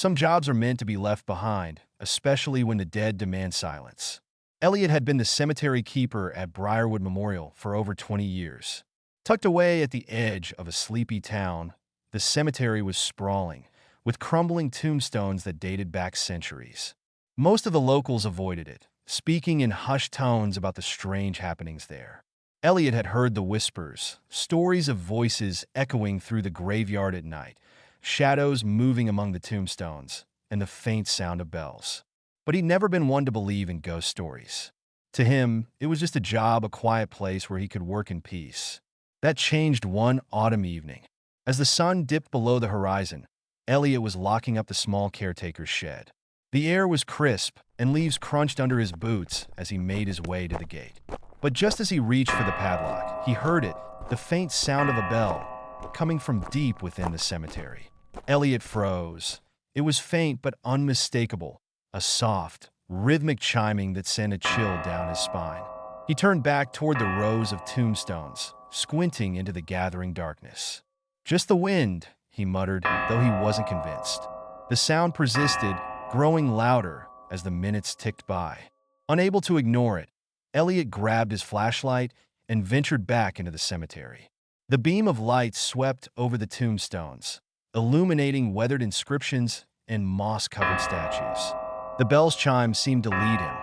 Some jobs are meant to be left behind, especially when the dead demand silence. Elliot had been the cemetery keeper at Briarwood Memorial for over 20 years. Tucked away at the edge of a sleepy town, the cemetery was sprawling, with crumbling tombstones that dated back centuries. Most of the locals avoided it, speaking in hushed tones about the strange happenings there. Elliot had heard the whispers, stories of voices echoing through the graveyard at night, shadows moving among the tombstones, and the faint sound of bells. But he'd never been one to believe in ghost stories. To him, it was just a job, a quiet place where he could work in peace. That changed one autumn evening. As the sun dipped below the horizon, Elliot was locking up the small caretaker's shed. The air was crisp, and leaves crunched under his boots as he made his way to the gate. But just as he reached for the padlock, he heard it, the faint sound of a bell, coming from deep within the cemetery. Elliot froze. It was faint but unmistakable, a soft, rhythmic chiming that sent a chill down his spine. He turned back toward the rows of tombstones, squinting into the gathering darkness. "Just the wind," he muttered, though he wasn't convinced. The sound persisted, growing louder as the minutes ticked by. Unable to ignore it, Elliot grabbed his flashlight and ventured back into the cemetery. The beam of light swept over the tombstones, illuminating weathered inscriptions and moss-covered statues. The bell's chime seemed to lead him,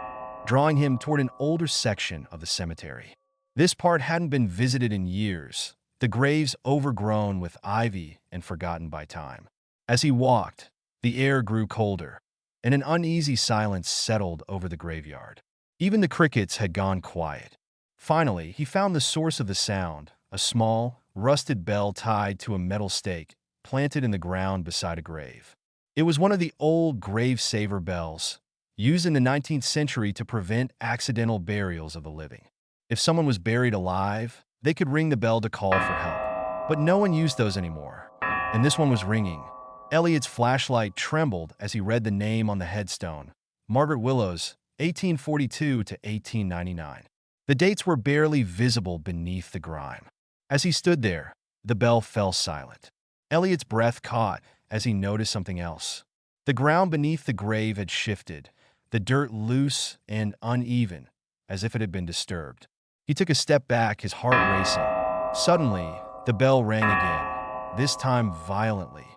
drawing him toward an older section of the cemetery. This part hadn't been visited in years, the graves overgrown with ivy and forgotten by time. As he walked, the air grew colder, and an uneasy silence settled over the graveyard. Even the crickets had gone quiet. Finally, he found the source of the sound, a small, rusted bell tied to a metal stake planted in the ground beside a grave. It was one of the old grave-saver bells, used in the 19th century to prevent accidental burials of the living. If someone was buried alive, they could ring the bell to call for help. But no one used those anymore, and this one was ringing. Elliot's flashlight trembled as he read the name on the headstone, Margaret Willows, 1842 to 1899. The dates were barely visible beneath the grime. As he stood there, the bell fell silent. Elliot's breath caught as he noticed something else. The ground beneath the grave had shifted, the dirt loose and uneven, as if it had been disturbed. He took a step back, his heart racing. Suddenly, the bell rang again, this time violently,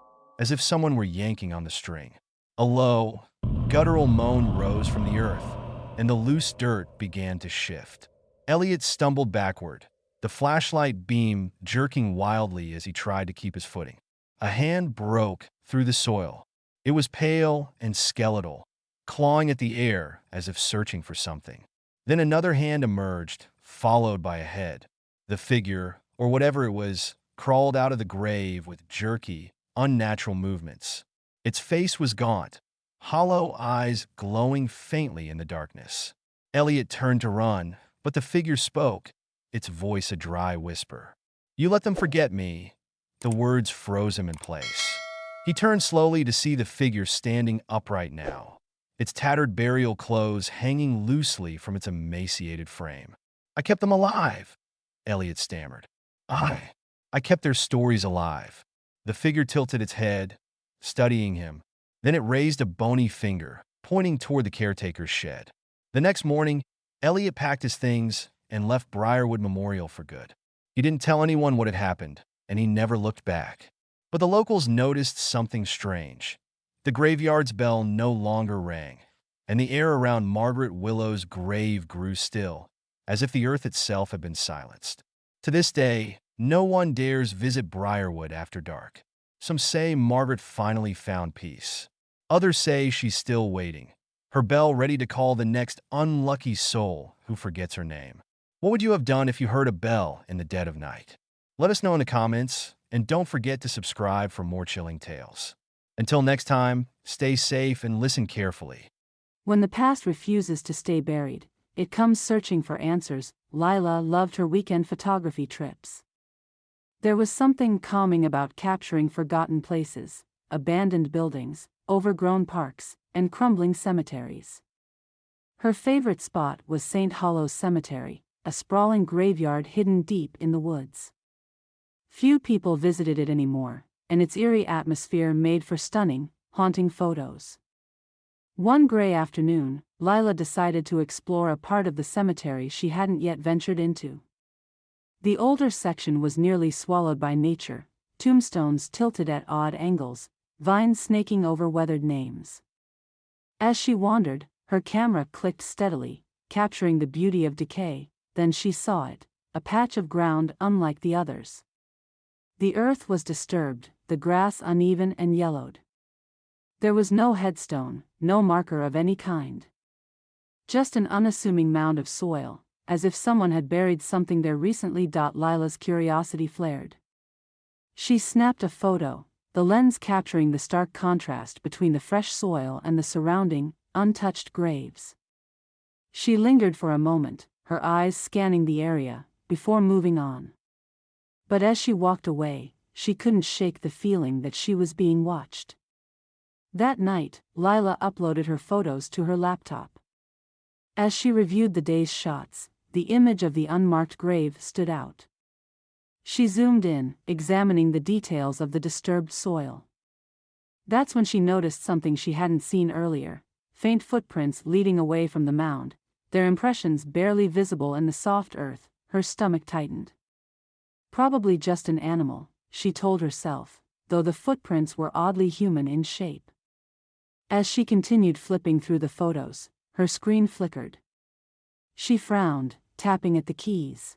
as if someone were yanking on the string. A low, guttural moan rose from the earth, and the loose dirt began to shift. Elliot stumbled backward, the flashlight beam jerking wildly as he tried to keep his footing. A hand broke through the soil. It was pale and skeletal, clawing at the air as if searching for something. Then another hand emerged, followed by a head. The figure, or whatever it was, crawled out of the grave with jerky, unnatural movements. Its face was gaunt, hollow eyes glowing faintly in the darkness. Elliot turned to run, but the figure spoke, its voice a dry whisper. "You let them forget me." The words froze him in place. He turned slowly to see the figure standing upright now, its tattered burial clothes hanging loosely from its emaciated frame. "I kept them alive," Elliot stammered. I kept their stories alive." The figure tilted its head, studying him. Then it raised a bony finger, pointing toward the caretaker's shed. The next morning, Elliot packed his things and left Briarwood Memorial for good. He didn't tell anyone what had happened, and he never looked back. But the locals noticed something strange. The graveyard's bell no longer rang, and the air around Margaret Willow's grave grew still, as if the earth itself had been silenced. To this day, no one dares visit Briarwood after dark. Some say Margaret finally found peace. Others say she's still waiting, her bell ready to call the next unlucky soul who forgets her name. What would you have done if you heard a bell in the dead of night? Let us know in the comments, and don't forget to subscribe for more chilling tales. Until next time, stay safe and listen carefully. When the past refuses to stay buried, it comes searching for answers. Lila loved her weekend photography trips. There was something calming about capturing forgotten places, abandoned buildings, overgrown parks, and crumbling cemeteries. Her favorite spot was St. Hollows Cemetery, a sprawling graveyard hidden deep in the woods. Few people visited it anymore, and its eerie atmosphere made for stunning, haunting photos. One gray afternoon, Lila decided to explore a part of the cemetery she hadn't yet ventured into. The older section was nearly swallowed by nature, tombstones tilted at odd angles, vines snaking over weathered names. As she wandered, her camera clicked steadily, capturing the beauty of decay. Then she saw it, a patch of ground unlike the others. The earth was disturbed, the grass uneven and yellowed. There was no headstone, no marker of any kind. Just an unassuming mound of soil, as if someone had buried something there recently. Lila's curiosity flared. She snapped a photo, the lens capturing the stark contrast between the fresh soil and the surrounding, untouched graves. She lingered for a moment, her eyes scanning the area, before moving on. But as she walked away, she couldn't shake the feeling that she was being watched. That night, Lila uploaded her photos to her laptop. As she reviewed the day's shots, the image of the unmarked grave stood out. She zoomed in, examining the details of the disturbed soil. That's when she noticed something she hadn't seen earlier: faint footprints leading away from the mound, their impressions barely visible in the soft earth. Her stomach tightened. Probably just an animal, she told herself, though the footprints were oddly human in shape. As she continued flipping through the photos, her screen flickered. She frowned, tapping at the keys.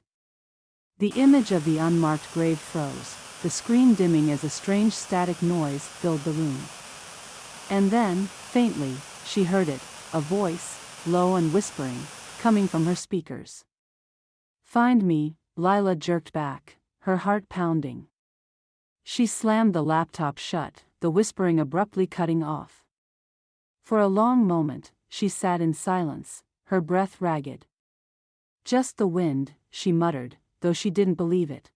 The image of the unmarked grave froze, the screen dimming as a strange static noise filled the room. And then, faintly, she heard it, a voice, low and whispering, coming from her speakers. "Find me," Lila jerked back, her heart pounding. She slammed the laptop shut, the whispering abruptly cutting off. For a long moment, she sat in silence, her breath ragged. "Just the wind," she muttered, though she didn't believe it.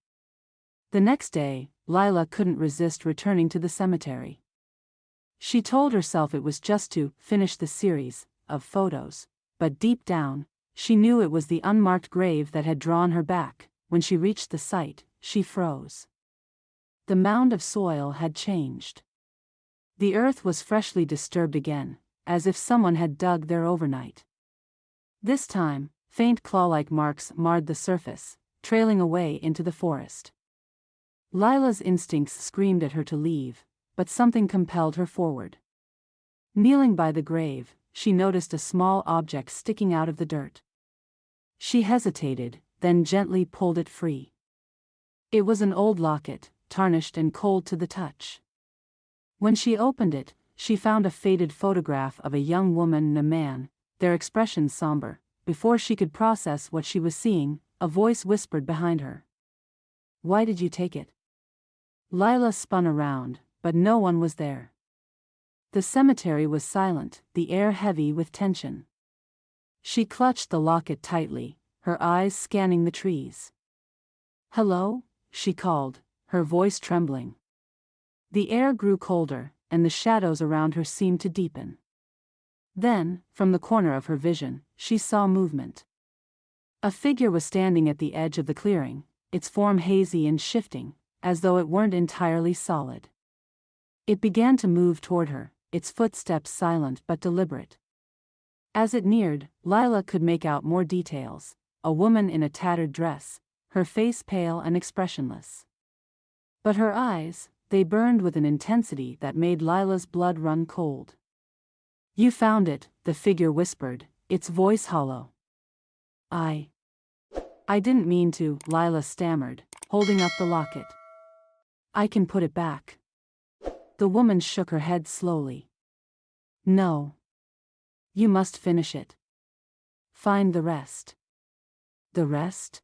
The next day, Lila couldn't resist returning to the cemetery. She told herself it was just to finish the series of photos, but deep down, she knew it was the unmarked grave that had drawn her back. When she reached the site, she froze. The mound of soil had changed. The earth was freshly disturbed again, as if someone had dug there overnight. This time, faint claw-like marks marred the surface, trailing away into the forest. Lila's instincts screamed at her to leave, but something compelled her forward. Kneeling by the grave, she noticed a small object sticking out of the dirt. She hesitated, then gently pulled it free. It was an old locket, tarnished and cold to the touch. When she opened it, she found a faded photograph of a young woman and a man, their expressions somber. Before she could process what she was seeing, a voice whispered behind her. "Why did you take it?" Lila spun around, but no one was there. The cemetery was silent, the air heavy with tension. She clutched the locket tightly, her eyes scanning the trees. "Hello?" she called, her voice trembling. The air grew colder, and the shadows around her seemed to deepen. Then, from the corner of her vision, she saw movement. A figure was standing at the edge of the clearing, its form hazy and shifting, as though it weren't entirely solid. It began to move toward her, its footsteps silent but deliberate. As it neared, Lila could make out more details: a woman in a tattered dress, her face pale and expressionless. But her eyes, they burned with an intensity that made Lila's blood run cold. "You found it," the figure whispered, its voice hollow. I didn't mean to," Lila stammered, holding up the locket. "I can put it back." The woman shook her head slowly. "No. You must finish it. Find the rest." "The rest?"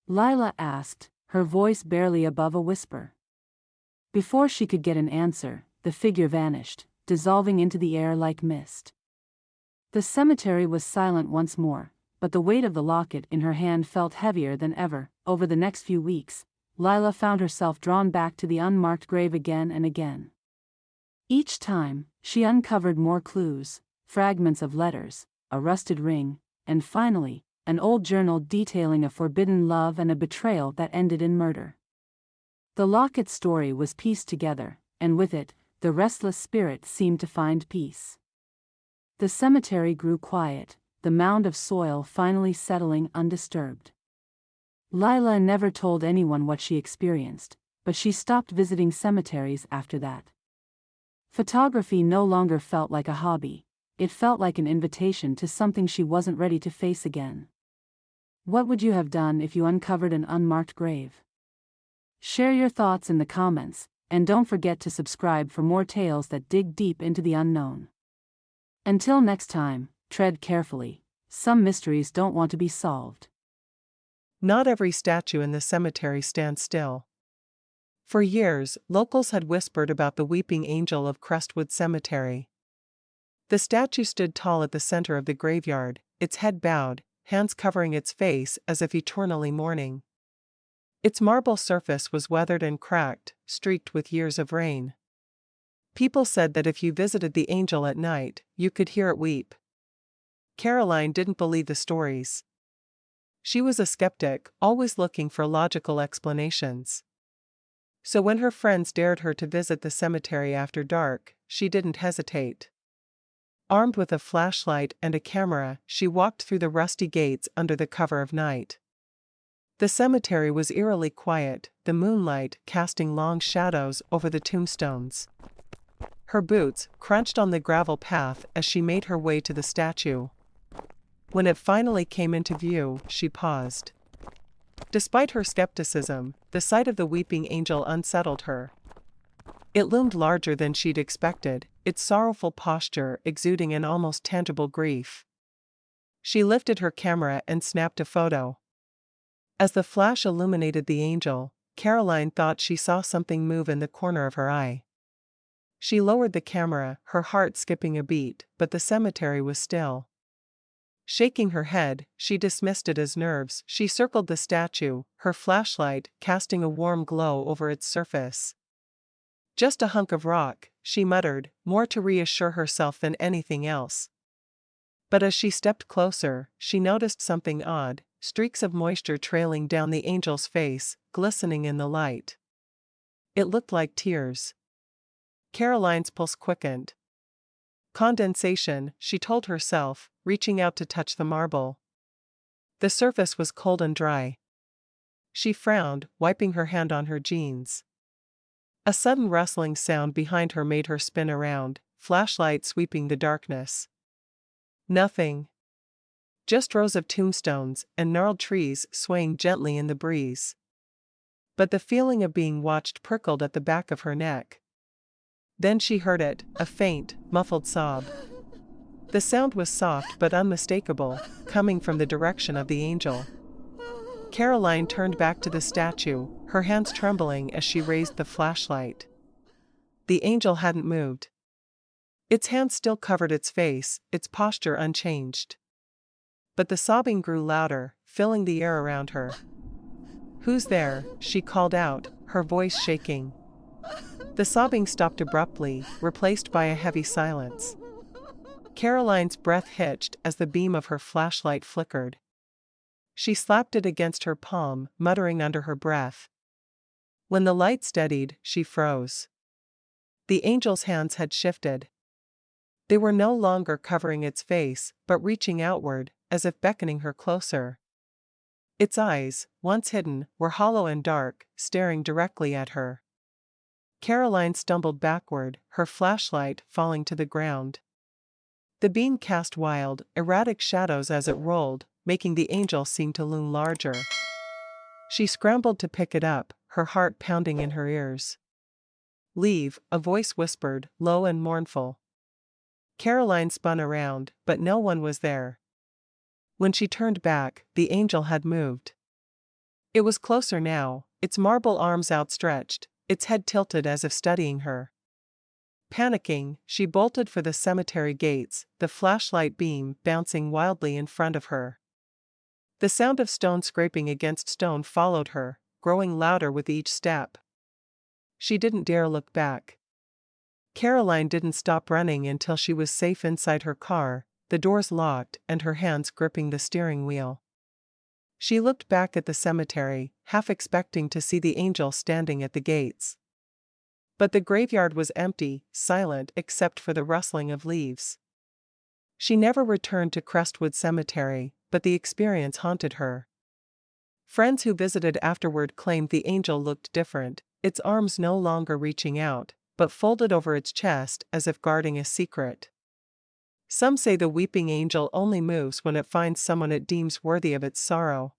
Lila asked, her voice barely above a whisper. Before she could get an answer, the figure vanished, dissolving into the air like mist. The cemetery was silent once more, but the weight of the locket in her hand felt heavier than ever. Over the next few weeks, Lila found herself drawn back to the unmarked grave again and again. Each time, she uncovered more clues: fragments of letters, a rusted ring, and finally, an old journal detailing a forbidden love and a betrayal that ended in murder. The locket story was pieced together, and with it, the restless spirit seemed to find peace. The cemetery grew quiet, the mound of soil finally settling undisturbed. Lila never told anyone what she experienced, but she stopped visiting cemeteries after that. Photography no longer felt like a hobby, it felt like an invitation to something she wasn't ready to face again. What would you have done if you uncovered an unmarked grave? Share your thoughts in the comments, and don't forget to subscribe for more tales that dig deep into the unknown. Until next time, tread carefully. Some mysteries don't want to be solved. Not every statue in the cemetery stands still. For years, locals had whispered about the weeping angel of Crestwood Cemetery. The statue stood tall at the center of the graveyard, its head bowed, hands covering its face as if eternally mourning. Its marble surface was weathered and cracked, streaked with years of rain. People said that if you visited the angel at night, you could hear it weep. Caroline didn't believe the stories. She was a skeptic, always looking for logical explanations. So when her friends dared her to visit the cemetery after dark, she didn't hesitate. Armed with a flashlight and a camera, she walked through the rusty gates under the cover of night. The cemetery was eerily quiet, the moonlight casting long shadows over the tombstones. Her boots crunched on the gravel path as she made her way to the statue. When it finally came into view, she paused. Despite her skepticism, the sight of the weeping angel unsettled her. It loomed larger than she'd expected, its sorrowful posture exuding an almost tangible grief. She lifted her camera and snapped a photo. As the flash illuminated the angel, Caroline thought she saw something move in the corner of her eye. She lowered the camera, her heart skipping a beat, but the cemetery was still. Shaking her head, she dismissed it as nerves. She circled the statue, her flashlight casting a warm glow over its surface. "Just a hunk of rock," she muttered, more to reassure herself than anything else. But as she stepped closer, she noticed something odd, streaks of moisture trailing down the angel's face, glistening in the light. It looked like tears. Caroline's pulse quickened. Condensation, she told herself, reaching out to touch the marble. The surface was cold and dry. She frowned, wiping her hand on her jeans. A sudden rustling sound behind her made her spin around, flashlight sweeping the darkness. Nothing. Just rows of tombstones and gnarled trees swaying gently in the breeze. But the feeling of being watched prickled at the back of her neck. Then she heard it, a faint, muffled sob. The sound was soft but unmistakable, coming from the direction of the angel. Caroline turned back to the statue, her hands trembling as she raised the flashlight. The angel hadn't moved. Its hands still covered its face, its posture unchanged. But the sobbing grew louder, filling the air around her. "Who's there?" she called out, her voice shaking. The sobbing stopped abruptly, replaced by a heavy silence. Caroline's breath hitched as the beam of her flashlight flickered. She slapped it against her palm, muttering under her breath. When the light steadied, she froze. The angel's hands had shifted. They were no longer covering its face, but reaching outward, as if beckoning her closer. Its eyes, once hidden, were hollow and dark, staring directly at her. Caroline stumbled backward, her flashlight falling to the ground. The beam cast wild, erratic shadows as it rolled, making the angel seem to loom larger. She scrambled to pick it up, her heart pounding in her ears. "Leave," a voice whispered, low and mournful. Caroline spun around, but no one was there. When she turned back, the angel had moved. It was closer now, its marble arms outstretched, its head tilted as if studying her. Panicking, she bolted for the cemetery gates, the flashlight beam bouncing wildly in front of her. The sound of stone scraping against stone followed her, growing louder with each step. She didn't dare look back. Caroline didn't stop running until she was safe inside her car, the doors locked and her hands gripping the steering wheel. She looked back at the cemetery, half expecting to see the angel standing at the gates. But the graveyard was empty, silent except for the rustling of leaves. She never returned to Crestwood Cemetery, but the experience haunted her. Friends who visited afterward claimed the angel looked different, its arms no longer reaching out, but folded over its chest as if guarding a secret. Some say the weeping angel only moves when it finds someone it deems worthy of its sorrow.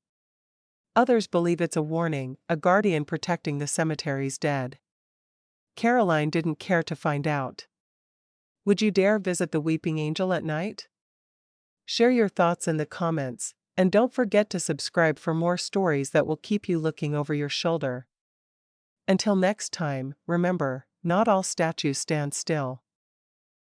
Others believe it's a warning, a guardian protecting the cemetery's dead. Caroline didn't care to find out. Would you dare visit the weeping angel at night? Share your thoughts in the comments, and don't forget to subscribe for more stories that will keep you looking over your shoulder. Until next time, remember, not all statues stand still.